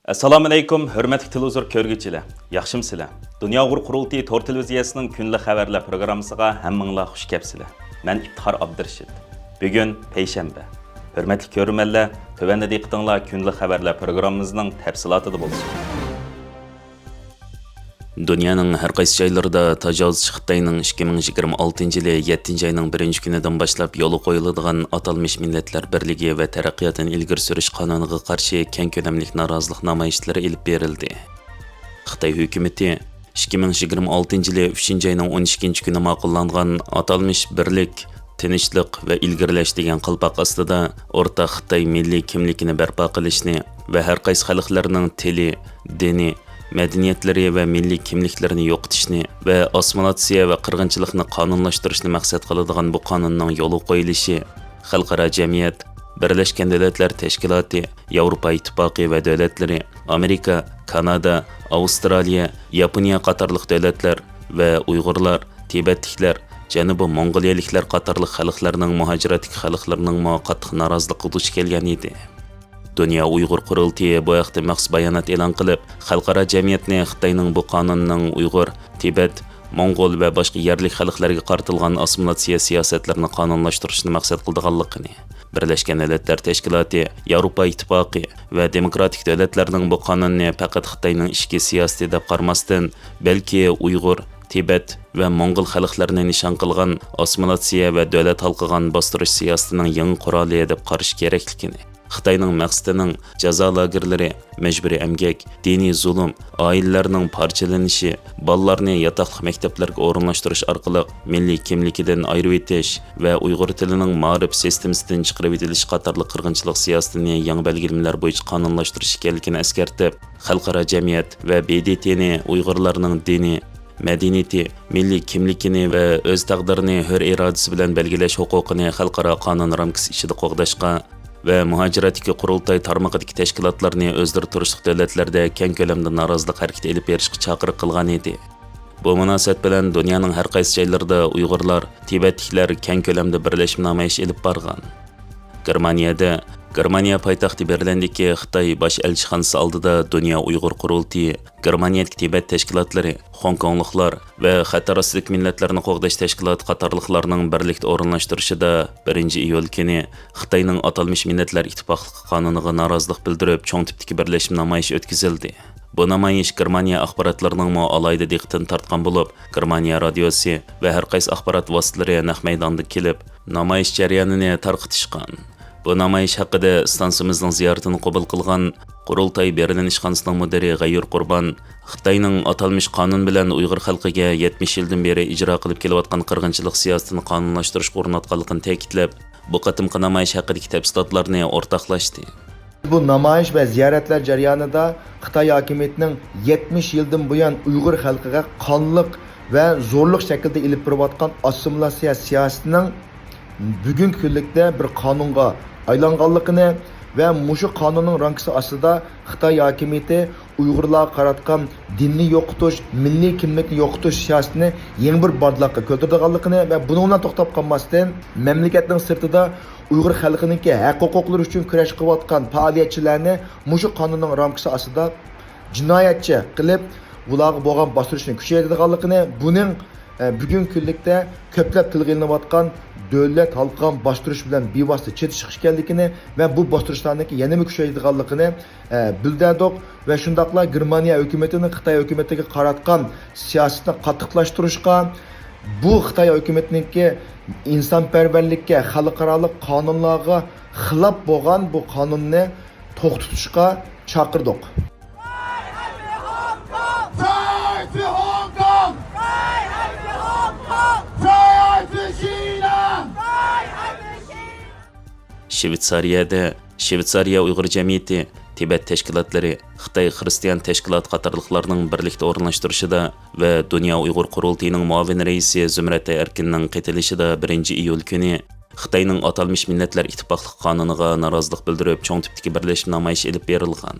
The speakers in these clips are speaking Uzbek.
Assalomu alaykum, hurmatli televizor ko'rguvchilar. Yaxshimsizlar? Dunyo Uyg'ur qurultiyi to'r televiziyasining kunlik xabarlar programmasiga hammanglar xush kelibsizlar. Men İftihar Abdurashid. Bugun payshanba. Hurmatli ko'rmanlar, tövəndə diqqətinizlər kunlik xabarlar programmamızning tafsilotida bo'lsin. Dünyanın hər qaysı joylarida tajovuzchi Xitoyning 2026 yili 7 ayning 1 kunidan boshlab yo'li qo'yiladigan atalmış Millatlar Birligi va taraqqiyotini ilgari surish qonuniga qarshi keng ko'lamli norozilik namoyishlari ilib berildi. Xitoy hukumatı 2026 yili 3 ayning 12 kuni ma'qullangan atalmış birlik, tinchlik va ilgirlash degan qalpoq ostida o'rta Xitoy milliy kimligini barpo qilishni va har qaysi xalqlarning tili, dini, madaniyatlari va milliy kimliklarini yo'qotishni va assimilyatsiya va qirg'inchilikni qonunlashtirishni maqsad qiladigan bu qonunning yo'li qo'yilishi xalqaro jamiyat, Birlashgan Davlatlar Tashkiloti, Yevropa Ittifoqi va davlatlari, Amerika, Kanada, Avstraliya, Yaponiya qatorliq davlatlar va Uyg'urlar, Tibetliklar, Janubiy Mong'oliyaliklar qatorliq xalqlarning muhojiratlik xalqlarining qattiq noroziligiga duch kelgan edi. Dünya Uyghur qurultiyi bu haqda maxsus bayonot e'lon qilib, xalqaro jamiyatni Xitoyning bu qonunning Uyg'ur, Tibet, Mong'ol va boshqa yerlik xalqlarga qaratilgan assimilyatsiya siyosatlarini qonunlashtirishni maqsad qilganligini, Birlashgan Davlatlar Tashkiloti, Yevropa Ittifoqi va demokratik davlatlarning bu qonunni faqat Xitoyning ichki siyosati deb qaramasdan, balki Uyg'ur, Tibet va Mong'ol xalqlarini nishon qilgan assimilyatsiya va davlat halqigan bostirish siyosatining yangi quroli deb qarash kerakligini, Xitoyning maqsadining jazo lagerlari, majburiy emgak, diniy zulm, oilalarning parchalanishi, bolalarni yotoqli maktablarga o'rinlashtirish orqali milliy kimligidan ayirib etish va Uyg'ur tilining ma'rif sistemasidan chiqarib etilish qatorli qirg'inchilik siyosatini yangi belgilamalar bo'yicha qonunlashtirish kerakligini eskartib, xalqaro jamiyat va BDTni Uyg'urlarning dini, madaniyati, milliy kimligini va o'z taqdirini hur irodasi bilan belgilash huquqini xalqaro qonun ramkasi ichida qo'g'dashga va muhojiratga qurultay tarmog'idagi tashkilotlarni o'zlari turishliq davlatlarda keng ko'lamda norozilik harakati elib berishga chaqiriq qilgan edi. Bu munosabat bilan dunyoning har qaysi joylarida Uyg'urlar, Tibetliklar keng ko'lamda birlashib namoyish elib borgan. Germaniya poytaxti Berlindagi Xitoy bosh elchixonasi oldida Dunyo Uyg'ur qurultiyi, Germaniyadagi Tibet tashkilotlari, Hong Kongliklar va xatar ostidagi millatlarni qo'g'dash tashkiloti qatorliqlarning birlikda o'rinlashtirishida 1 iyul kuni Xitoyning atalmış Millatlar Ittifoqligi qonuniga norozilik bildirib, cho'ng tipdagi birlashma namoyish o'tkazildi. Bu namoyish Germaniya axborotlarining alayda diqqatini tortgan bo'lib, Germaniya radiosi va har qaysi axborot vositalari naq maydonda kelib, namoyish jarayonini tarqatishgan. Bu namoyish haqida stansimizning ziyoratini qabul qilgan Qurultay Berlin ishxonasining mudiri G'ayur Qurbon, Xitoyning atalmış qonun bilan Uyg'ur xalqiga 70 yildan beri ijro qilib kelayotgan qirg'inchilik siyosatini qonunlashtirishga urinayotganligini ta'kidlab, bu qatimqi namoyish haqidagi tafsilotlarni o'rtoqlashdi. Bu namoyish va ziyoratlar jarayonida Xitoy hokimiyatining 70 yildan buyon Uyg'ur xalqiga qonliq va zo'rliq shaklda ilib borayotgan assimilyatsiya siyosatining bugungi kunlikda bir qonunga aylanganligini va mushu qonunning rankasi ostida Xitoy hokimiyati Uyg'urlarga qaratgan dinni yo'qotish, milliy kimlikni yo'qotish siyosatini yangi bir bardliqqa ko'targanligini va buningdan to'xtab qolmasdan mamlakatning sirtida Uyg'ur xalqininki haq-huquqlari uchun kurash qilayotgan faoliyatchilarni mushu qonunning rankasi ostida jinoyatchi qilib, ularga bo'lgan bostirishni kuchaytirganligini, buning bugungi kunlikda ko'plab tilga ilinayotgan davlat halqan bostirish bilan bevosita chetishib ekanligini va bu bostirishlarniki yana kuchaytirganligini bildirdik va shundaqla Germaniya hukumatining Xitoy hukumatiga qaratgan siyosatni qattiqlashtirishga, bu Xitoy hukumatiniki insonparvarlikka, xalqaro qonunlarga xilof bo'lgan bu qonunni to'xtatishga chaqirdik. Shvetsariya Uyg'ur jamiyati, Tibet tashkilotlari, Xitoy xristian tashkilot qatorliqlarning birlikda o'rinlashtirishida va Dunyo Uyg'ur qurultiyining muavin raisi Zumrat Erkinning qaytilishida 1 iyul kuni Xitoyning atalmış Millatlar Ittifoqligi qonuniga norozilik bildirib, cho'ng tipdagi birlashma namoyish elib berilgan.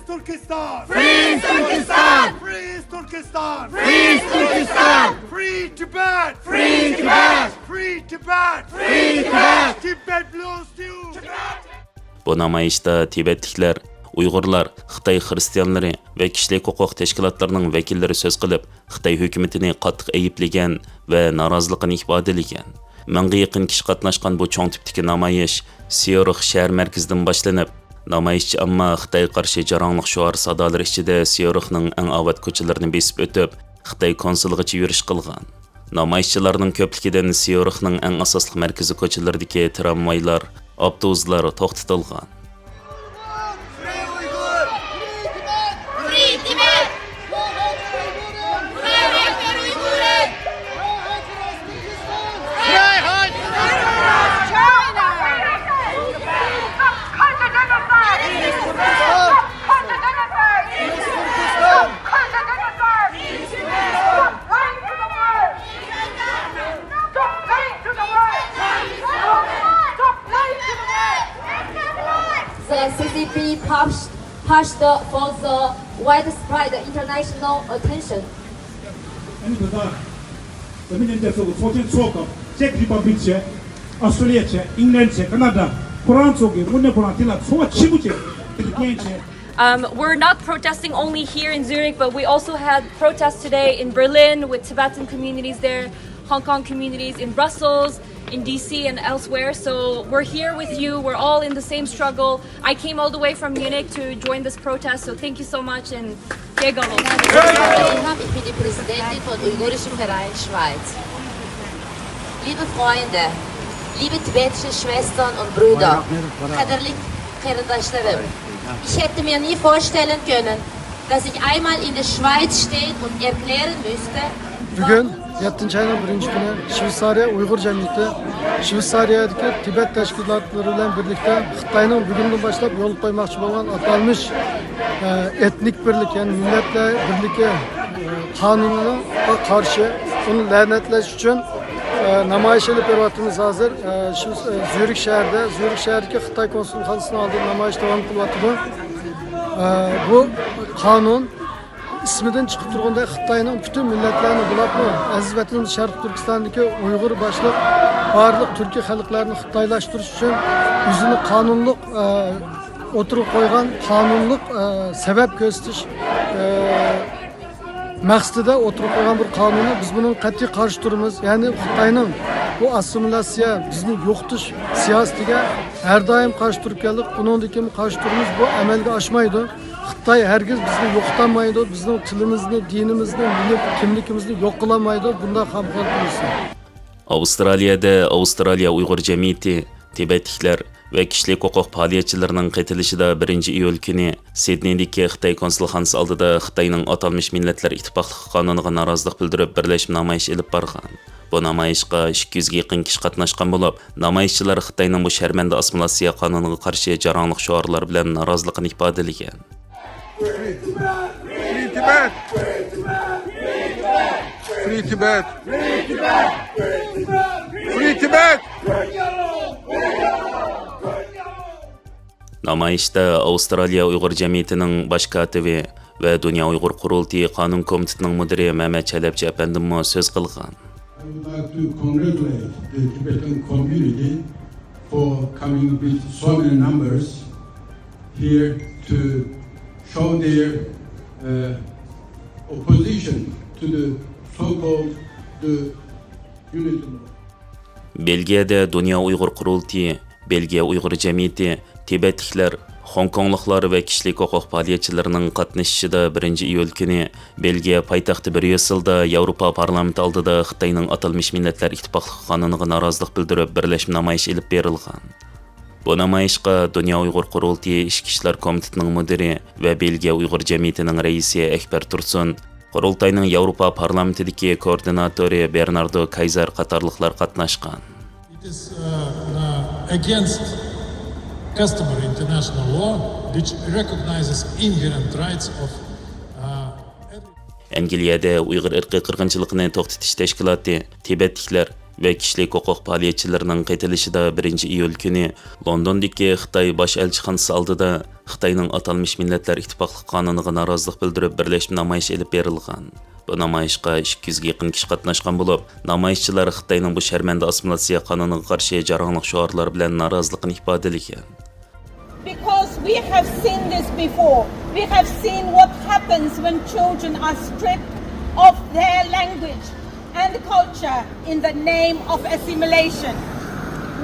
Turkistan! Free Turkistan! Free Turkistan! Free Turkistan! Free Tibet! Free Tibet! Free Tibet! Free Tibet! Tibet belongs to Tibet! Bu namoyishda Tibetliklar, Uyg'urlar, Xitoy xristianlari va kishilik huquq tashkilotlarining vakillari so'z qilib, Xitoy hukumatini qattiq ayiblagan va noroziligini ifodalagan. Mingga yaqin kishi qatnashgan bu cho'ng tipdagi namoyish Seoul shahar markazidan boshlanib, namoyishchi ammo Xitoy qarshi jarangliq shuar sadolari ichida Seoulning eng avvat ko'chalarini besib o'tib, Xitoy konsuligacha yurish qilgan. Namoyishchilarning ko'pligidan Seoulning eng asosli markaziy ko'chalaridagi tramvaylar, avtobuslar to'xtatilgan. Free Tibet! The CCP pushed for the widespread international attention. Czech Republic, Australia, England, Canada, We're not protesting only here in Zurich, but we also had protests today in Berlin with Tibetan communities there, Hong Kong communities in Brussels, in DC and elsewhere. So we're here with you. We're all in the same struggle. I came all the way from Munich to join this protest. So thank you so much and Ich bin die Präsidentin von Uigurischen Verein Schweiz. Liebe Freunde, liebe tibetische Schwestern und Brüder, kaderli kardeşlerim, ich hätte mir nie vorstellen können, dass ich einmal in der Schweiz stehen und erklären müsste, Bugün 7. ayının 1. günü Şveysariya Uygur Cemiyeti, Şveysariyadaki Tibet teşkilatları ile birlikte Xitayning bugünden başlap yol koymakçı olan atalmış etnik birlik, yani milletler birliği kanununa karşı bunu lanetleş için namoyish ilib beryapmiz hozir. Zürich shahridagi Xitoy konsulxonasining oldida namoyish davom qilyapti. Bu qonun ismidan chiqib turganda Xitoyning butun millatlarini bulabmi, aziz vatan Sharq Turkistondagi Uyg'ur boshliq barliq turkiy xalqlarni xitoylashtirish uchun o'zini qonunliq o'tirib qo'ygan qonunliq sabab ko'rsatish maqsadida o'tirib qo'ygan bir qonunni biz buni qat'iy qarshi turamiz. Ya'ni Xitoyning bu assimilyatsiya, bizni yo'qotish siyosatiga har doim qarshi turib keldik. Bundan keyin qarshi turamiz. Bu amalga oshmaydi. Xitoy hargiz bizni yo'qotolmaydi. Bizning tilimizni, dinimizni, millat kimligimizni yo'q qilolmaydi. Bundan ham qo'rqamiz. Avstraliyada Avstraliya Uyg'ur jamiyati Tibetliklar ve kishilik huquq faoliyatchilarining qaytilishida 1-iyul kuni Sidneydagi Xitoy konsulxonasi oldida Xitoyning atalmış millatlar ittifoqligi qonuniga norozilik bildirib birlashib namoyish olib borgan. Bu namoyishga 200 ga yaqin kishi qatnashgan bo'lib, namoyishchilar Xitoyning bu sharmanda assimilyatsiya qonuniga qarshi jarangliq shuarlar bilan noroziligini ifodalagan. Free Tibet! Free Tibet! Free Tibet! Namoyishda Avstraliya Uyg'ur jamiyatining bosh kotibi va Dunyo Uyg'ur qurultiyi qonun komitetining mudiri Mehmet Chalabchi apandimmo so'z qilgan. I would like to congratulate the Tibetan community for coming with so many numbers here to show their opposition to the so-called the unity law. Belgiyada Dunyo Uyg'ur qurultiyi, Belgiya Uyg'ur jamiyati, Tibetliklar, Hong Kongliklar va kishilik huquq faoliyatchilarining qatnashishida 1-iyul kuni Belgiya poytaxti Bryusselda Yevropa parlamenti oldida Xitoyning atalmış millatlar ittifoqligi qonuniga norozilik bildirib birlashib namoyish olib berilgan. Bu namoyishga Dunyo Uyg'ur qurultiyi Ishki ishlar komitetining mudiri va Belgiya Uyg'ur jamiyatining raisi Ekber Tursun, qurultayning Yevropa parlamentidagi koordinatori Bernardo Kaiser qatorliqlar qatnashgan. It is against customary international law which recognizes inherent rights of Angliyada Uyg'ur irqiy qirg'inchiligini to'xtatish tashkiloti Tibetliklar va kishilik huquq faoliyatchilarining qaytilishida 1-iyul kuni Londondagi Xitoy bosh elchixonasi oldida Xitoyning atalmış millatlar ittifoqligi qonuniga norozilik bildirib birlashib namoyish olib berilgan. Bu namoyishga 200 ga yaqin kishi qatnashgan bo'lib, namoyishchilar Xitoyning bu sharmanda assimilyatsiya qonuniga qarshi jarangliq shuarlar bilan noroziligini ifodalagan. because we have seen this before. We have seen what happens when children are stripped of their language and culture in the name of assimilation.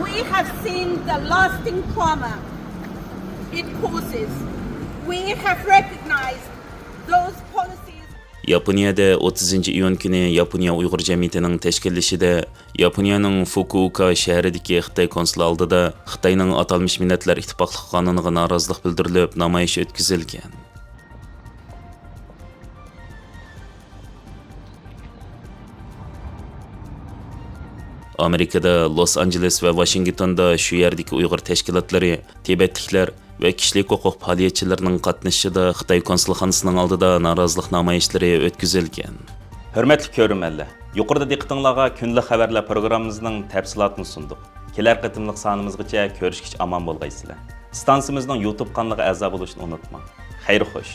We have seen the lasting trauma it causes. We have recognized those policies. Yaponiyada 30 iyun kuni Yaponiya Uyg'ur jamiyatining tashkillashida Yaponiyaning Fukuoka shahridagi Xitoy konsuli oldida Xitoyning atalmish millatlar ittifoqlik qonuniga norozilik bildirilib, namoyish o'tkazilgan. Amerikada Los Angeles va Washingtonda shu yerdagi Uyg'ur tashkilotlari, Tibetliklar ve kişilik hukuk faaliyetçilerinin qatnashishida Xitoy konsulxonasining oldida norozilik namoyishlari o'tkazilgan. Hürmetli körümerler, yuqorida diqqatingizga kunlik xabarlar programmamızning tafsilotini sundik. Kelar qitimliq sonimizgacha ko'rishgich omon bo'lgaysizlar. Stansiyamizning YouTube kanaliga a'zo bo'lishni unutmang. Xayr xo'sh.